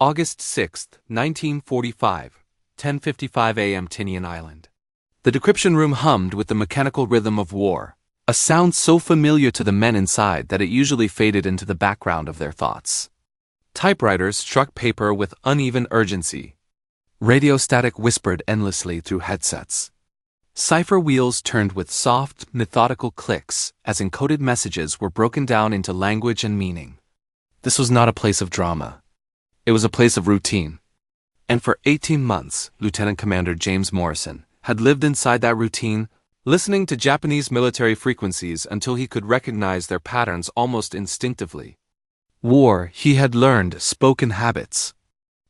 August 6, 1945, 10:55 a.m. Tinian Island. The decryption room hummed with the mechanical rhythm of war, a sound so familiar to the men inside that it usually faded into the background of their thoughts. Typewriters struck paper with uneven urgency. Radio static whispered endlessly through headsets. Cipher wheels turned with soft, methodical clicks as encoded messages were broken down into language and meaning. This was not a place of drama. It was a place of routine. And for 18 months, Lieutenant Commander James Morrison had lived inside that routine, listening to Japanese military frequencies until he could recognize their patterns almost instinctively. War, he had learned, spoke in habits.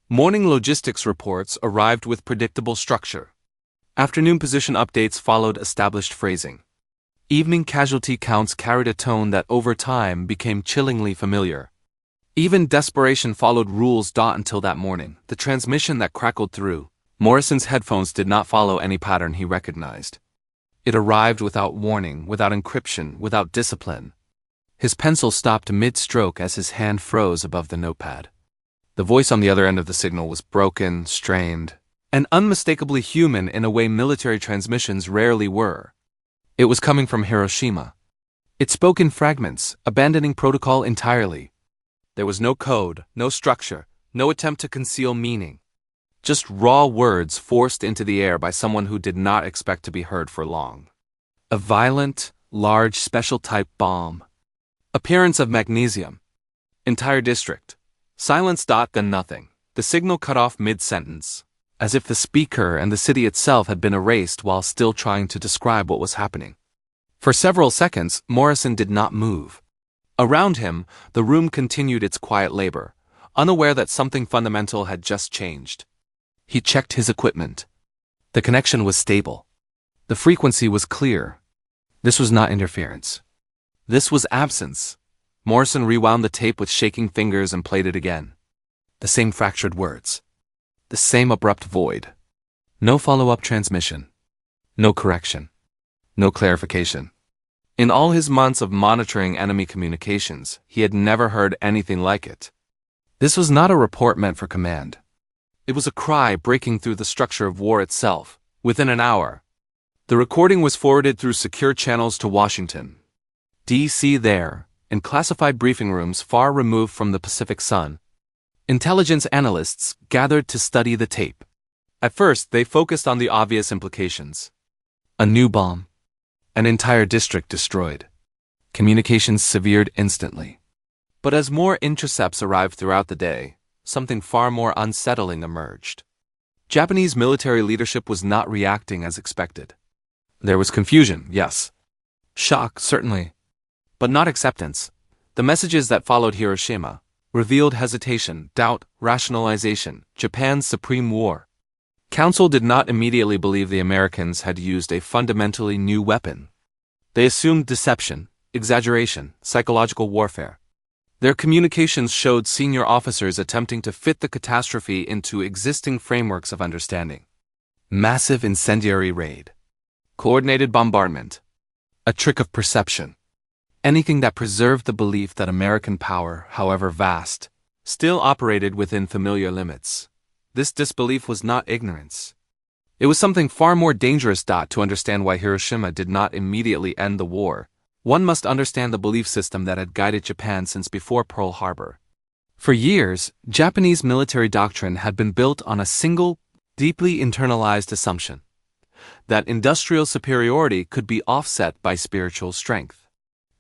Morning logistics reports arrived with predictable structure. Afternoon position updates followed established phrasing. Evening casualty counts carried a tone that over time became chillingly familiar. Even desperation followed rules. Until that morning, the transmission that crackled through Morrison's headphones did not follow any pattern he recognized. It arrived without warning, without encryption, without discipline. His pencil stopped mid-stroke as his hand froze above the notepad. The voice on the other end of the signal was broken, strained, and unmistakably human in a way military transmissions rarely were. It was coming from Hiroshima. It spoke in fragments, abandoning protocol entirely. There was no code, no structure, no attempt to conceal meaning. Just raw words forced into the air by someone who did not expect to be heard for long. A violent, large, special-type bomb. Appearance of magnesium. Entire district. Silence. Then nothing. The signal cut off mid-sentence, as if the speaker and the city itself had been erased while still trying to describe what was happening. For several seconds, Morrison did not move. Around him, the room continued its quiet labor, unaware that something fundamental had just changed. He checked his equipment. The connection was stable. The frequency was clear. This was not interference. This was absence. Morrison rewound the tape with shaking fingers and played it again. The same fractured words. The same abrupt void. No follow-up transmission. No correction. No clarification. In all his months of monitoring enemy communications, he had never heard anything like it. This was not a report meant for command. It was a cry breaking through the structure of war itself. Within an hour, the recording was forwarded through secure channels to Washington, D.C. There, in classified briefing rooms far removed from the Pacific Sun, intelligence analysts gathered to study the tape. At first, they focused on the obvious implications. A new bomb. An entire district destroyed. Communications severed instantly. But as more intercepts arrived throughout the day, something far more unsettling emerged. Japanese military leadership was not reacting as expected. There was confusion, yes. Shock, certainly. But not acceptance. The messages that followed Hiroshima revealed hesitation, doubt, rationalization, Japan's supreme war. Council did not immediately believe the Americans had used a fundamentally new weapon. They assumed deception, exaggeration, psychological warfare. Their communications showed senior officers attempting to fit the catastrophe into existing frameworks of understanding. Massive incendiary raid. Coordinated bombardment. A trick of perception. Anything that preserved the belief that American power, however vast, still operated within familiar limits. This disbelief was not ignorance. It was something far more dangerous. To understand why Hiroshima did not immediately end the war, one must understand the belief system that had guided Japan since before Pearl Harbor. For years, Japanese military doctrine had been built on a single, deeply internalized assumption: that industrial superiority could be offset by spiritual strength.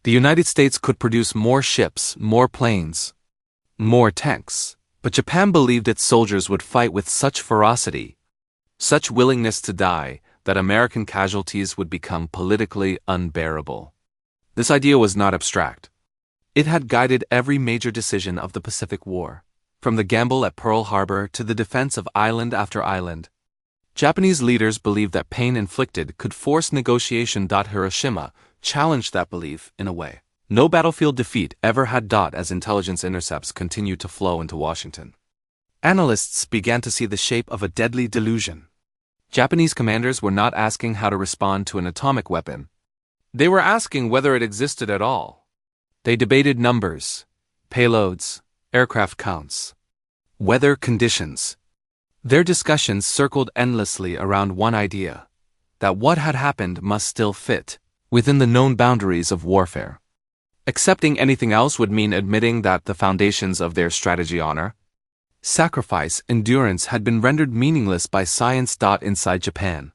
The United States could produce more ships, more planes, more tanks. But Japan believed its soldiers would fight with such ferocity, such willingness to die, that American casualties would become politically unbearable. This idea was not abstract. It had guided every major decision of the Pacific War, from the gamble at Pearl Harbor to the defense of island after island. Japanese leaders believed that pain inflicted could force negotiation. Hiroshima challenged that belief in a way no battlefield defeat ever had. As intelligence intercepts continued to flow into Washington, analysts began to see the shape of a deadly delusion. Japanese commanders were not asking how to respond to an atomic weapon. They were asking whether it existed at all. They debated numbers, payloads, aircraft counts. Weather conditions. Their discussions circled endlessly around one idea: that what had happened must still fit within the known boundaries of warfare. Accepting anything else would mean admitting that the foundations of their strategy, honor, sacrifice, endurance, had been rendered meaningless by science. Inside Japan,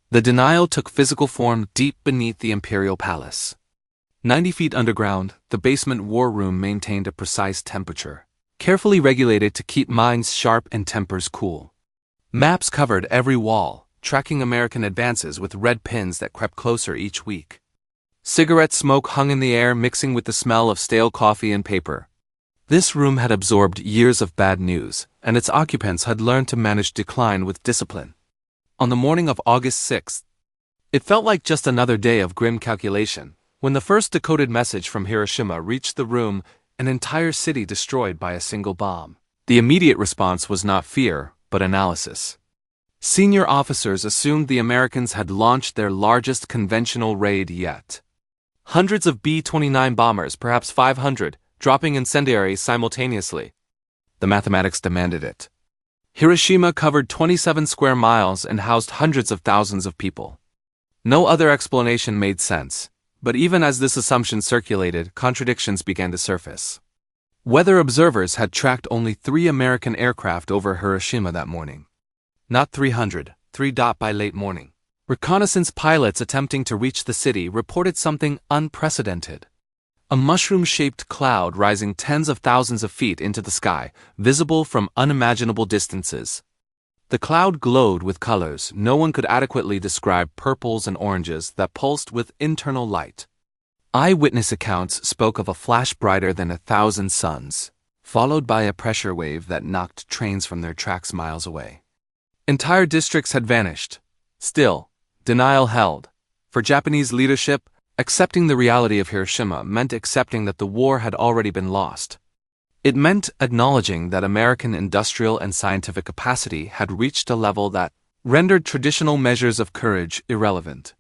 the denial took physical form deep beneath the Imperial Palace. 90 feet underground, the basement war room maintained a precise temperature, carefully regulated to keep minds sharp and tempers cool. Maps covered every wall, tracking American advances with red pins that crept closer each week. Cigarette smoke hung in the air, mixing with the smell of stale coffee and paper. This room had absorbed years of bad news, and its occupants had learned to manage decline with discipline. On the morning of August 6th, it felt like just another day of grim calculation. When the first decoded message from Hiroshima reached the room, an entire city destroyed by a single bomb. The immediate response was not fear, but analysis. Senior officers assumed the Americans had launched their largest conventional raid yet. Hundreds of B-29 bombers, perhaps 500, dropping incendiaries simultaneously. The mathematics demanded it. Hiroshima covered 27 square miles and housed hundreds of thousands of people. No other explanation made sense. But even as this assumption circulated, contradictions began to surface. Weather observers had tracked only 3 American aircraft over Hiroshima that morning. Not 300, 3 by late morning. Reconnaissance pilots attempting to reach the city reported something unprecedented. A mushroom-shaped cloud rising tens of thousands of feet into the sky, visible from unimaginable distances. The cloud glowed with colors no one could adequately describe, purples and oranges that pulsed with internal light. Eyewitness accounts spoke of a flash brighter than 1,000 suns, followed by a pressure wave that knocked trains from their tracks miles away. Entire districts had vanished. Still, denial held. For Japanese leadership, accepting the reality of Hiroshima meant accepting that the war had already been lost. It meant acknowledging that American industrial and scientific capacity had reached a level that rendered traditional measures of courage irrelevant.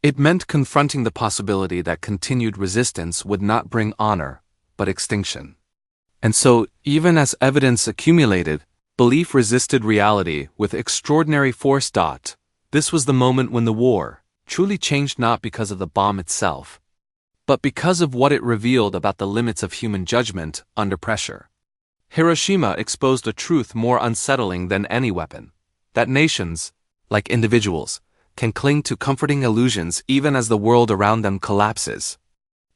It meant confronting the possibility that continued resistance would not bring honor, but extinction. And so, even as evidence accumulated, belief resisted reality with extraordinary force. This was the moment when the war truly changed, not because of the bomb itself, but because of what it revealed about the limits of human judgment under pressure. Hiroshima exposed a truth more unsettling than any weapon: that nations, like individuals, can cling to comforting illusions even as the world around them collapses.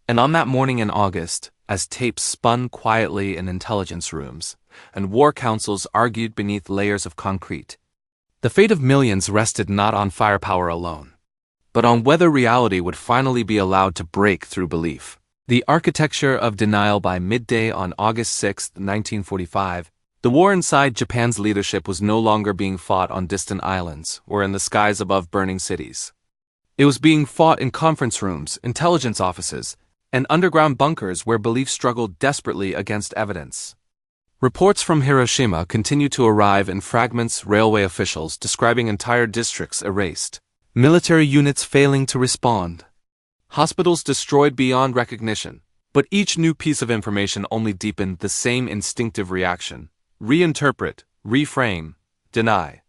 And on that morning in August, as tapes spun quietly in intelligence rooms, and war councils argued beneath layers of concrete, the fate of millions rested not on firepower alone, but on whether reality would finally be allowed to break through belief. The architecture of denial. By midday on August 6, 1945, the war inside Japan's leadership was no longer being fought on distant islands or in the skies above burning cities. It was being fought in conference rooms, intelligence offices, and underground bunkers where belief struggled desperately against evidence. Reports from Hiroshima continued to arrive in fragments, railway officials describing entire districts erased, military units failing to respond, hospitals destroyed beyond recognition. But each new piece of information only deepened the same instinctive reaction: reinterpret, reframe, deny.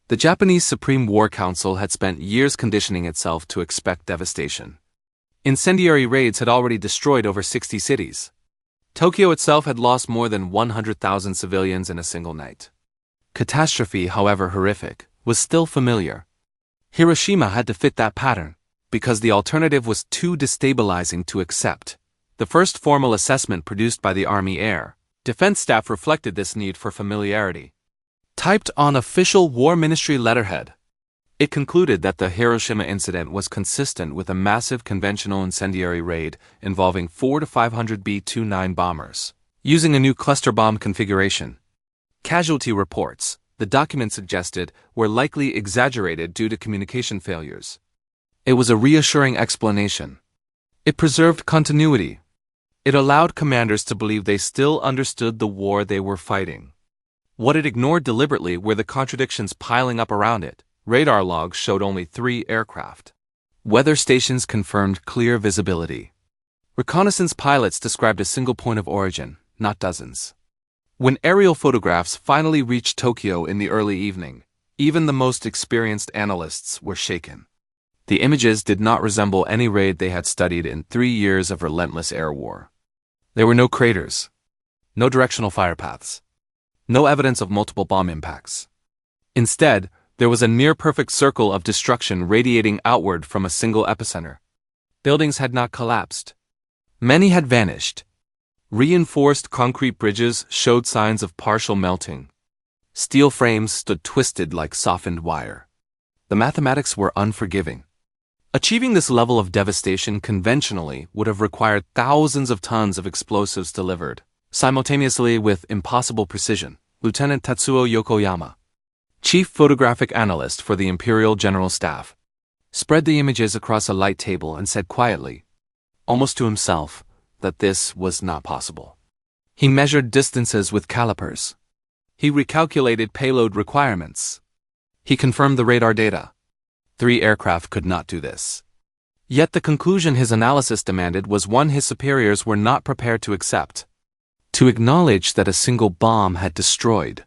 The Japanese Supreme War Council had spent years conditioning itself to expect devastation. Incendiary raids had already destroyed over 60 cities. Tokyo itself had lost more than 100,000 civilians in a single night. Catastrophe, however horrific, was still familiar. Hiroshima had to fit that pattern, because the alternative was too destabilizing to accept. The first formal assessment produced by the Army Air Defense Staff reflected this need for familiarity. Typed on official War Ministry letterhead, it concluded that the Hiroshima incident was consistent with a massive conventional incendiary raid involving 400 to 500 B-29 bombers, using a new cluster bomb configuration. Casualty reports, the document suggested, were likely exaggerated due to communication failures. It was a reassuring explanation. It preserved continuity. It allowed commanders to believe they still understood the war they were fighting. What it ignored deliberately were the contradictions piling up around it. Radar logs showed only 3 aircraft. Weather stations confirmed clear visibility. Reconnaissance pilots described a single point of origin, not dozens. When aerial photographs finally reached Tokyo in the early evening, even the most experienced analysts were shaken. The images did not resemble any raid they had studied in 3 years of relentless air war. There were no craters, no directional fire paths, no evidence of multiple bomb impacts. Instead, there was a near-perfect circle of destruction radiating outward from a single epicenter. Buildings had not collapsed. Many had vanished. Reinforced concrete bridges showed signs of partial melting. Steel frames stood twisted like softened wire. The mathematics were unforgiving. Achieving this level of devastation conventionally would have required thousands of tons of explosives delivered, simultaneously with impossible precision. Lieutenant Tatsuo Yokoyama, chief photographic analyst for the Imperial General Staff, spread the images across a light table and said quietly, almost to himself, that this was not possible. He measured distances with calipers. He recalculated payload requirements. He confirmed the radar data. 3 aircraft could not do this. Yet the conclusion his analysis demanded was one his superiors were not prepared to accept. To acknowledge that a single bomb had destroyed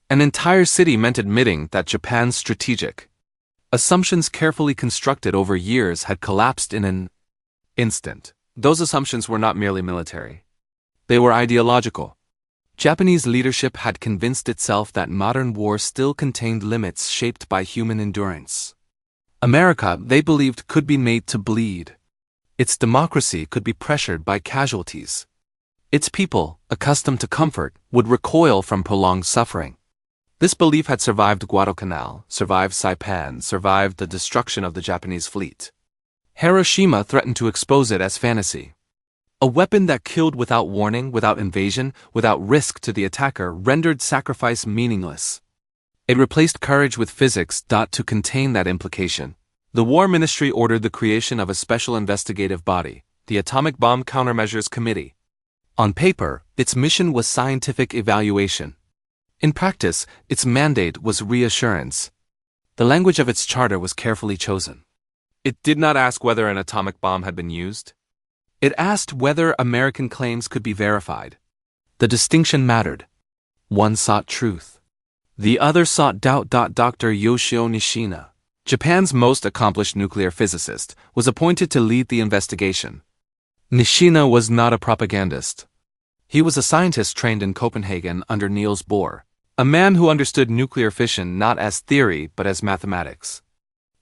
an entire city meant admitting that Japan's strategic assumptions carefully constructed over years had collapsed in an instant. Those assumptions were not merely military. They were ideological. Japanese leadership had convinced itself that modern war still contained limits shaped by human endurance. America, they believed, could be made to bleed. Its democracy could be pressured by casualties. Its people, accustomed to comfort, would recoil from prolonged suffering. This belief had survived Guadalcanal, survived Saipan, survived the destruction of the Japanese fleet. Hiroshima threatened to expose it as fantasy. A weapon that killed without warning, without invasion, without risk to the attacker, rendered sacrifice meaningless. It replaced courage with physics. To contain that implication, the War Ministry ordered the creation of a special investigative body, the Atomic Bomb Countermeasures Committee. On paper, its mission was scientific evaluation. In practice, its mandate was reassurance. The language of its charter was carefully chosen. It did not ask whether an atomic bomb had been used. It asked whether American claims could be verified. The distinction mattered. One sought truth. The other sought doubt. Dr. Yoshio Nishina, Japan's most accomplished nuclear physicist, was appointed to lead the investigation. Nishina was not a propagandist. He was a scientist trained in Copenhagen under Niels Bohr, a man who understood nuclear fission not as theory but as mathematics.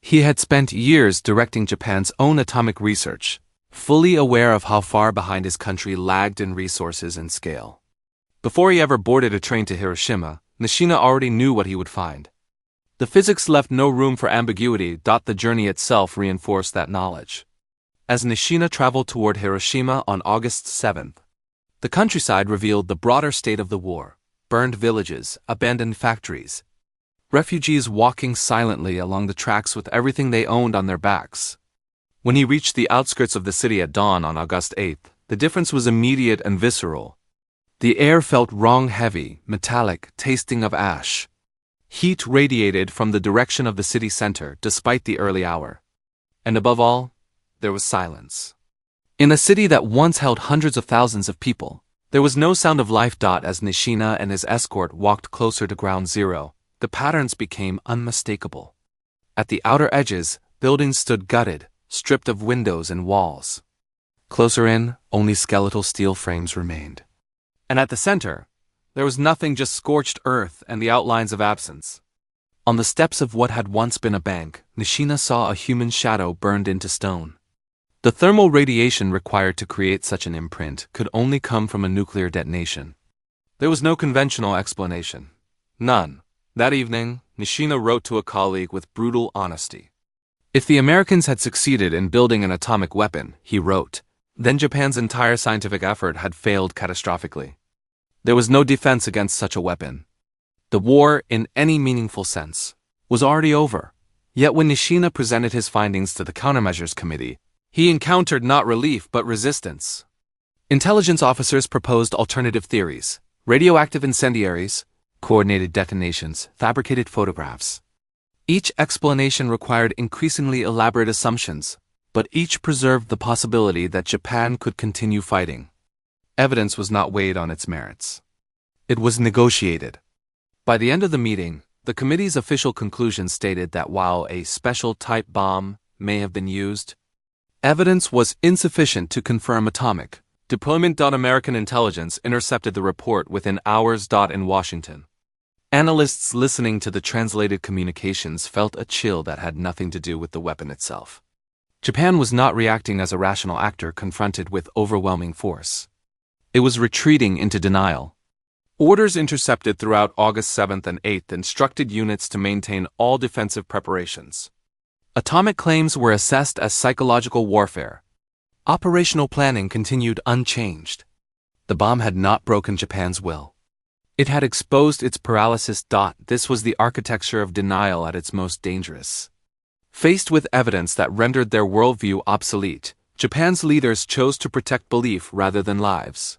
He had spent years directing Japan's own atomic research, fully aware of how far behind his country lagged in resources and scale. Before he ever boarded a train to Hiroshima, Nishina already knew what he would find. The physics left no room for ambiguity. The journey itself reinforced that knowledge. As Nishina traveled toward Hiroshima on August 7th, the countryside revealed the broader state of the war: burned villages, abandoned factories, refugees walking silently along the tracks with everything they owned on their backs. When he reached the outskirts of the city at dawn on August 8th, the difference was immediate and visceral. The air felt wrong, heavy, metallic, tasting of ash. Heat radiated from the direction of the city center despite the early hour. And above all, there was silence. In a city that once held hundreds of thousands of people, there was no sound of life. As Nishina and his escort walked closer to ground zero, the patterns became unmistakable. At the outer edges, buildings stood gutted, stripped of windows and walls. Closer in, only skeletal steel frames remained. And at the center, there was nothing, just scorched earth and the outlines of absence. On the steps of what had once been a bank, Nishina saw a human shadow burned into stone. The thermal radiation required to create such an imprint could only come from a nuclear detonation. There was no conventional explanation. None. That evening, Nishina wrote to a colleague with brutal honesty. If the Americans had succeeded in building an atomic weapon, he wrote, then Japan's entire scientific effort had failed catastrophically. There was no defense against such a weapon. The war, in any meaningful sense, was already over. Yet when Nishina presented his findings to the Countermeasures Committee, he encountered not relief but resistance. Intelligence officers proposed alternative theories: radioactive incendiaries, coordinated detonations, fabricated photographs. Each explanation required increasingly elaborate assumptions, but each preserved the possibility that Japan could continue fighting. Evidence was not weighed on its merits. It was negotiated. By the end of the meeting, the committee's official conclusion stated that while a special type bomb may have been used, evidence was insufficient to confirm atomic deployment. American intelligence intercepted the report within hours. In Washington, analysts listening to the translated communications felt a chill that had nothing to do with the weapon itself. Japan was not reacting as a rational actor confronted with overwhelming force. It was retreating into denial. Orders intercepted throughout August 7th and 8th instructed units to maintain all defensive preparations. Atomic claims were assessed as psychological warfare. Operational planning continued unchanged. The bomb had not broken Japan's will. It had exposed its paralysis. This was the architecture of denial at its most dangerous. Faced with evidence that rendered their worldview obsolete, Japan's leaders chose to protect belief rather than lives.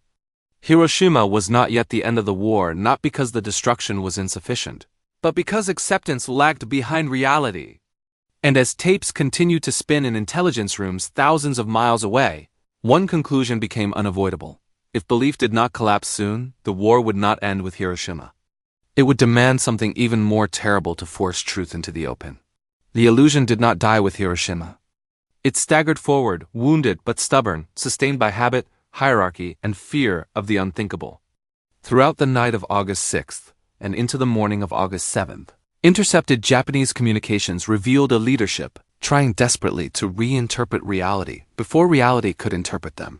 Hiroshima was not yet the end of the war, not because the destruction was insufficient, but because acceptance lagged behind reality. And as tapes continued to spin in intelligence rooms thousands of miles away, one conclusion became unavoidable. If belief did not collapse soon, the war would not end with Hiroshima. It would demand something even more terrible to force truth into the open. The illusion did not die with Hiroshima. It staggered forward, wounded but stubborn, sustained by habit, hierarchy, and fear of the unthinkable. Throughout the night of August 6th and into the morning of August 7th, intercepted Japanese communications revealed a leadership trying desperately to reinterpret reality before reality could interpret them.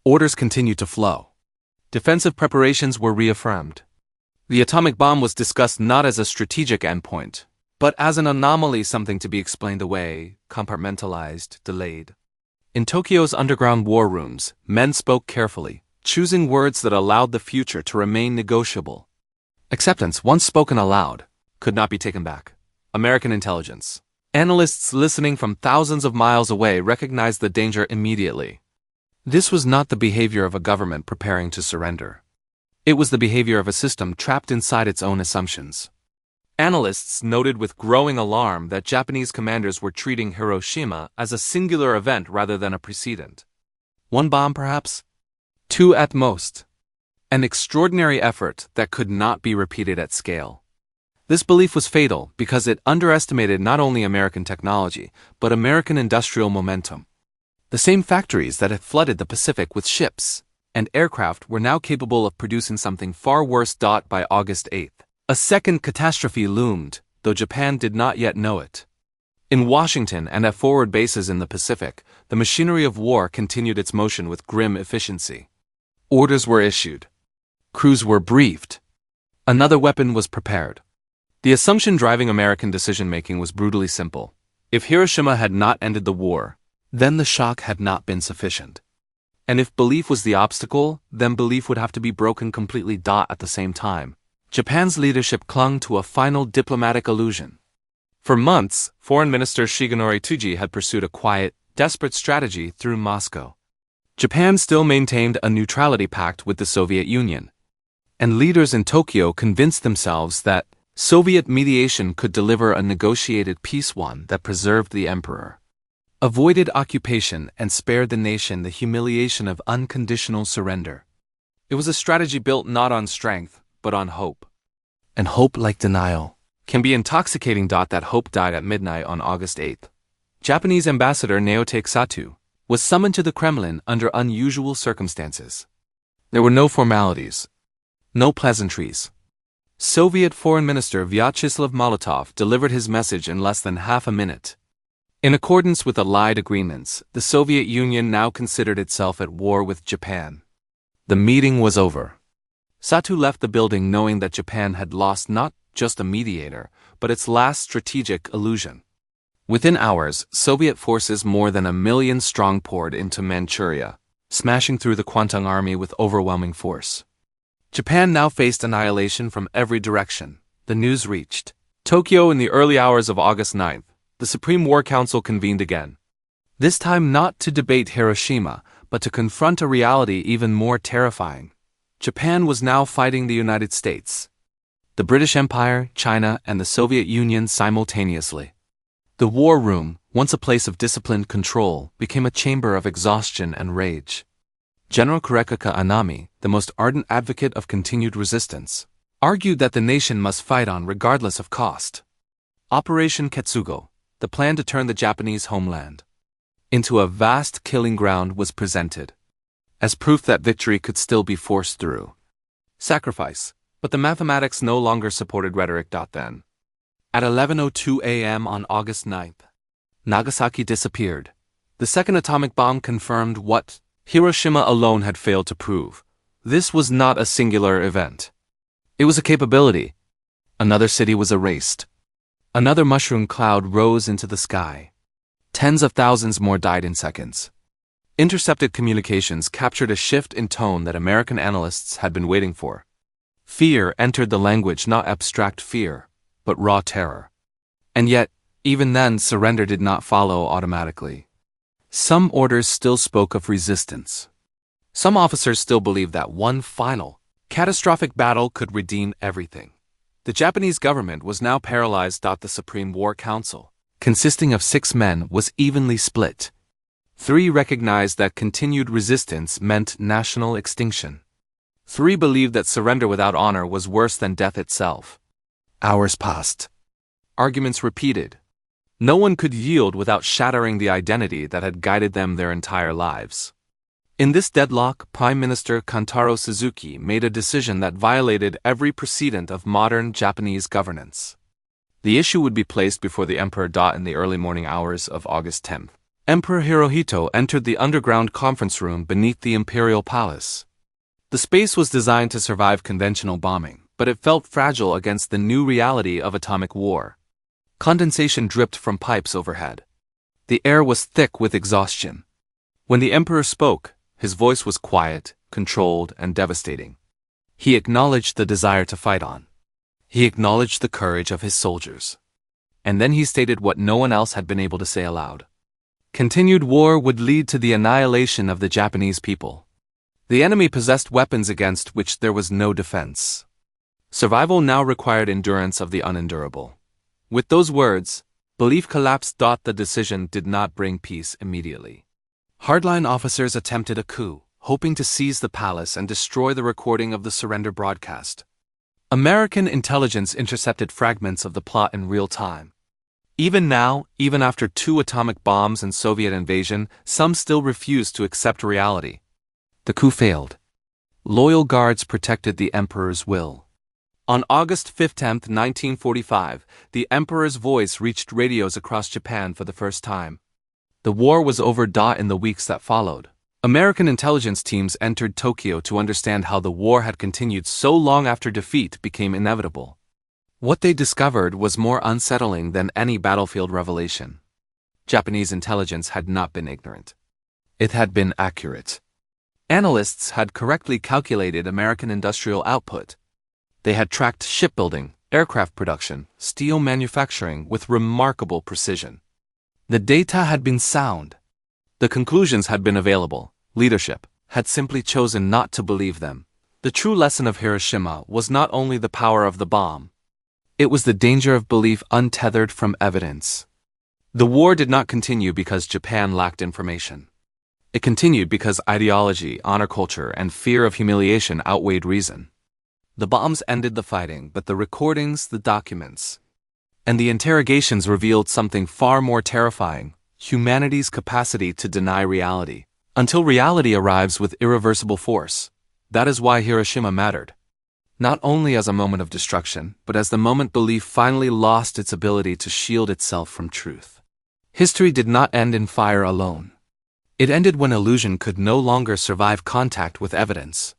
Orders continued to flow. Defensive preparations were reaffirmed. The atomic bomb was discussed not as a strategic endpoint, but as an anomaly, something to be explained away, compartmentalized, delayed. In Tokyo's underground war rooms, men spoke carefully, choosing words that allowed the future to remain negotiable. Acceptance, once spoken aloud, could not be taken back. American intelligence. Analysts listening from thousands of miles away recognized the danger immediately. This was not the behavior of a government preparing to surrender. It was the behavior of a system trapped inside its own assumptions. Analysts noted with growing alarm that Japanese commanders were treating Hiroshima as a singular event rather than a precedent. One bomb, perhaps? Two at most. An extraordinary effort that could not be repeated at scale. This belief was fatal because it underestimated not only American technology, but American industrial momentum. The same factories that had flooded the Pacific with ships and aircraft were now capable of producing something far worse. By August 8th, a second catastrophe loomed, though Japan did not yet know it. In Washington and at forward bases in the Pacific, the machinery of war continued its motion with grim efficiency. Orders were issued. Crews were briefed. Another weapon was prepared. The assumption driving American decision-making was brutally simple. If Hiroshima had not ended the war, then the shock had not been sufficient. And if belief was the obstacle, then belief would have to be broken completely. At the same time, Japan's leadership clung to a final diplomatic illusion. For months, Foreign Minister Shigenori Tsuji had pursued a quiet, desperate strategy through Moscow. Japan still maintained a neutrality pact with the Soviet Union, and leaders in Tokyo convinced themselves that Soviet mediation could deliver a negotiated peace, one that preserved the emperor, avoided occupation, and spared the nation the humiliation of unconditional surrender. It was a strategy built not on strength, but on hope. And hope, like denial, can be intoxicating. That hope died at midnight on August 8th. Japanese ambassador Naotake Sato was summoned to the Kremlin under unusual circumstances. There were no formalities, no pleasantries. Soviet Foreign Minister Vyacheslav Molotov delivered his message in less than half a minute. In accordance with Allied agreements, the Soviet Union now considered itself at war with Japan. The meeting was over. Sato left the building knowing that Japan had lost not just a mediator, but its last strategic illusion. Within hours, Soviet forces more than 1 million strong poured into Manchuria, smashing through the Kwantung Army with overwhelming force. Japan now faced annihilation from every direction. The news reached Tokyo in the early hours of August 9th. The Supreme War Council convened again. This time not to debate Hiroshima, but to confront a reality even more terrifying. Japan was now fighting the United States, the British Empire, China, and the Soviet Union simultaneously. The war room, once a place of disciplined control, became a chamber of exhaustion and rage. General Kurekaka Anami, the most ardent advocate of continued resistance, argued that the nation must fight on regardless of cost. Operation Ketsugo, the plan to turn the Japanese homeland into a vast killing ground, was presented as proof that victory could still be forced through sacrifice, but the mathematics no longer supported rhetoric. Then, at 11:02 a.m. on August 9th, Nagasaki disappeared. The second atomic bomb confirmed what Hiroshima alone had failed to prove. This was not a singular event. It was a capability. Another city was erased. Another mushroom cloud rose into the sky. Tens of thousands more died in seconds. Intercepted communications captured a shift in tone that American analysts had been waiting for. Fear entered the language, not abstract fear, but raw terror. And yet, even then, surrender did not follow automatically. Some orders still spoke of resistance. Some officers still believed that one final, catastrophic battle could redeem everything. The Japanese government was now paralyzed. The Supreme War Council, consisting of 6 men, was evenly split. 3 recognized that continued resistance meant national extinction. 3 believed that surrender without honor was worse than death itself. Hours passed. Arguments repeated. No one could yield without shattering the identity that had guided them their entire lives. In this deadlock, Prime Minister Kantaro Suzuki made a decision that violated every precedent of modern Japanese governance. The issue would be placed before the Emperor. In the early morning hours of August 10th, Emperor Hirohito entered the underground conference room beneath the Imperial Palace. The space was designed to survive conventional bombing, but it felt fragile against the new reality of atomic war. Condensation dripped from pipes overhead. The air was thick with exhaustion. When the Emperor spoke, his voice was quiet, controlled, and devastating. He acknowledged the desire to fight on. He acknowledged the courage of his soldiers. And then he stated what no one else had been able to say aloud. Continued war would lead to the annihilation of the Japanese people. The enemy possessed weapons against which there was no defense. Survival now required endurance of the unendurable. With those words, belief collapsed. The decision did not bring peace immediately. Hardline officers attempted a coup, hoping to seize the palace and destroy the recording of the surrender broadcast. American intelligence intercepted fragments of the plot in real time. Even now, even after 2 atomic bombs and Soviet invasion, some still refuse to accept reality. The coup failed. Loyal guards protected the emperor's will. On August 15, 1945, the emperor's voice reached radios across Japan for the first time. The war was over. In the weeks that followed, American intelligence teams entered Tokyo to understand how the war had continued so long after defeat became inevitable. What they discovered was more unsettling than any battlefield revelation. Japanese intelligence had not been ignorant. It had been accurate. Analysts had correctly calculated American industrial output. They had tracked shipbuilding, aircraft production, steel manufacturing with remarkable precision. The data had been sound. The conclusions had been available. Leadership had simply chosen not to believe them. The true lesson of Hiroshima was not only the power of the bomb. It was the danger of belief untethered from evidence. The war did not continue because Japan lacked information. It continued because ideology, honor culture, and fear of humiliation outweighed reason. The bombs ended the fighting, but the recordings, the documents, and the interrogations revealed something far more terrifying: humanity's capacity to deny reality, until reality arrives with irreversible force. That is why Hiroshima mattered. Not only as a moment of destruction, but as the moment belief finally lost its ability to shield itself from truth. History did not end in fire alone. It ended when illusion could no longer survive contact with evidence.